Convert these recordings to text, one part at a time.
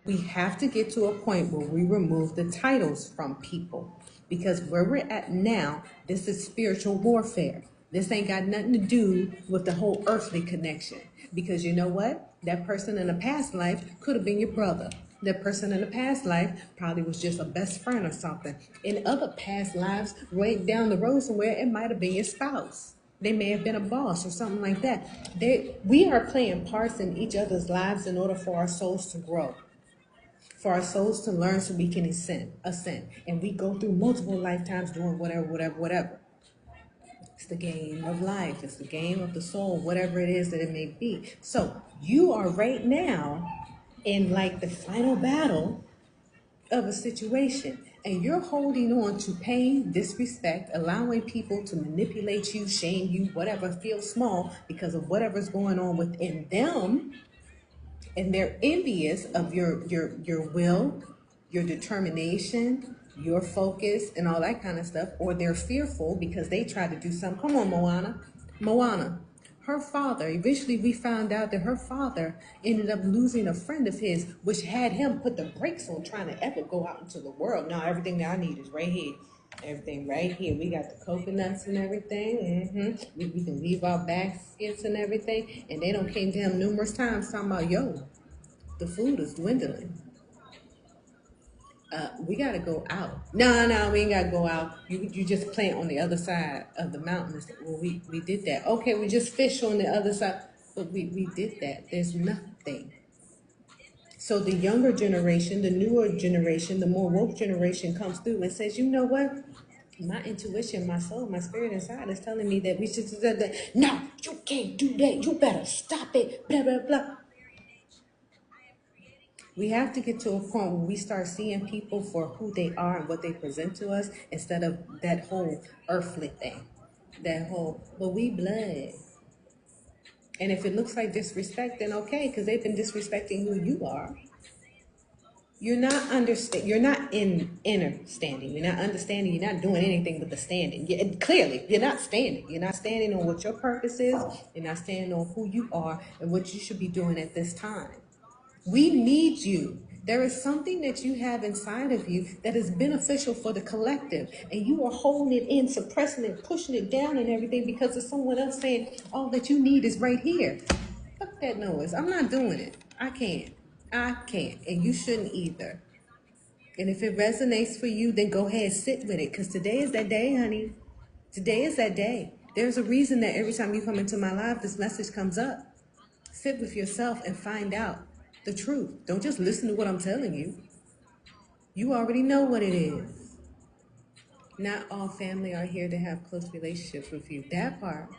We have to get to a point where we remove the titles from people, because where we're at now, this is spiritual warfare. This ain't got nothing to do with the whole earthly connection. Because you know what? That person in a past life could have been your brother. That person in a past life probably was just a best friend or something. In other past lives, right down the road somewhere, it might have been your spouse. They may have been a boss or something like that. We are playing parts in each other's lives in order for our souls to grow, for our souls to learn so we can ascend. And we go through multiple lifetimes doing whatever. It's the game of life. It's the game of the soul, whatever it is that it may be. So you are right now in like the final battle of a situation, and you're holding on to pain, disrespect, allowing people to manipulate you, shame you, whatever, feel small because of whatever's going on within them, and they're envious of your will, your determination, your focus, and all that kind of stuff, or they're fearful because they try to do something. Come on, Moana. Her father, eventually we found out that her father ended up losing a friend of his, which had him put the brakes on trying to ever go out into the world. Now everything that I need is right here. Everything right here. We got the coconuts and everything. We can leave our baskets and everything. And they don't came to him numerous times talking about, yo, the food is dwindling. We got to go out. No, we ain't got to go out. You just plant on the other side of the mountain. Well, we did that. Okay, we just fish on the other side. But we did that. There's nothing. So the younger generation, the newer generation, the more woke generation comes through and says, you know what? My intuition, my soul, my spirit inside is telling me that we should do that. No, you can't do that. You better stop it. Blah, blah, blah. We have to get to a point where we start seeing people for who they are and what they present to us instead of that whole earthly thing. That whole, but we blood. And if it looks like disrespect, then okay, because they've been disrespecting who you are. You're not You're not in inner standing. You're not understanding. You're not doing anything but the standing. Clearly, you're not standing. You're not standing on what your purpose is. You're not standing on who you are and what you should be doing at this time. We need you. There is something that you have inside of you that is beneficial for the collective, and you are holding it in, suppressing it, pushing it down and everything because of someone else saying all that you need is right here. Fuck that noise. I'm not doing it. I can't, and you shouldn't either. And if it resonates for you, then go ahead, sit with it, because today is that day, honey. Today is that day. There's a reason that every time you come into my life, this message comes up. Sit with yourself and find out the truth. Don't just listen to what I'm telling you. You already know what it is. Not all family are here to have close relationships with you. That part.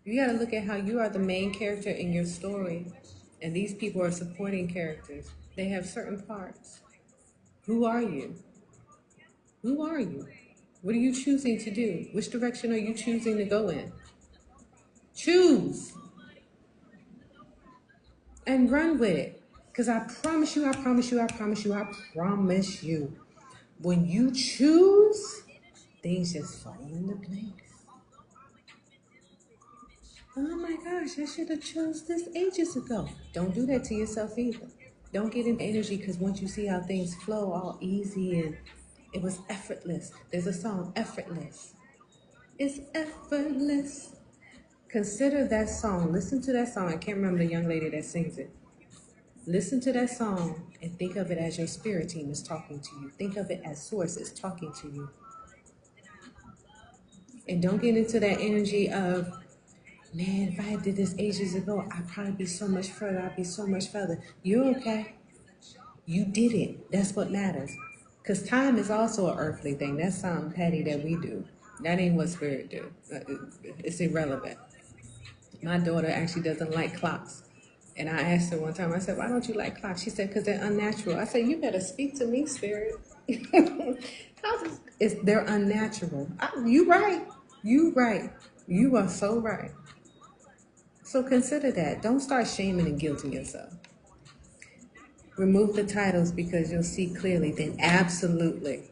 You got to look at how you are the main character in your story, and these people are supporting characters. They have certain parts. Who are you? Who are you? What are you choosing to do? Which direction are you choosing to go in? Choose and run with it. Because I promise you, when you choose, things just fall into place. Oh my gosh, I should have chose this ages ago. Don't do that to yourself either. Don't get into energy, because once you see how things flow all easy and it was effortless. There's a song, Effortless. It's effortless. Consider that song. Listen to that song. I can't remember the young lady that sings it. Listen to that song and think of it as your spirit team is talking to you. Think of it as source is talking to you. And don't get into that energy of, man, if I did this ages ago, I'd probably be so much further. I'd be so much further. You're okay. You did it. That's what matters. Because time is also an earthly thing. That's something petty that we do. That ain't what spirit do. It's irrelevant. My daughter actually doesn't like clocks. And I asked her one time, I said, why don't you like clocks? She said, because they're unnatural. I said, you better speak to me, spirit. They're unnatural. You right. You right. You are so right. So consider that. Don't start shaming and guilting yourself. Remove the titles because you'll see clearly. Then absolutely.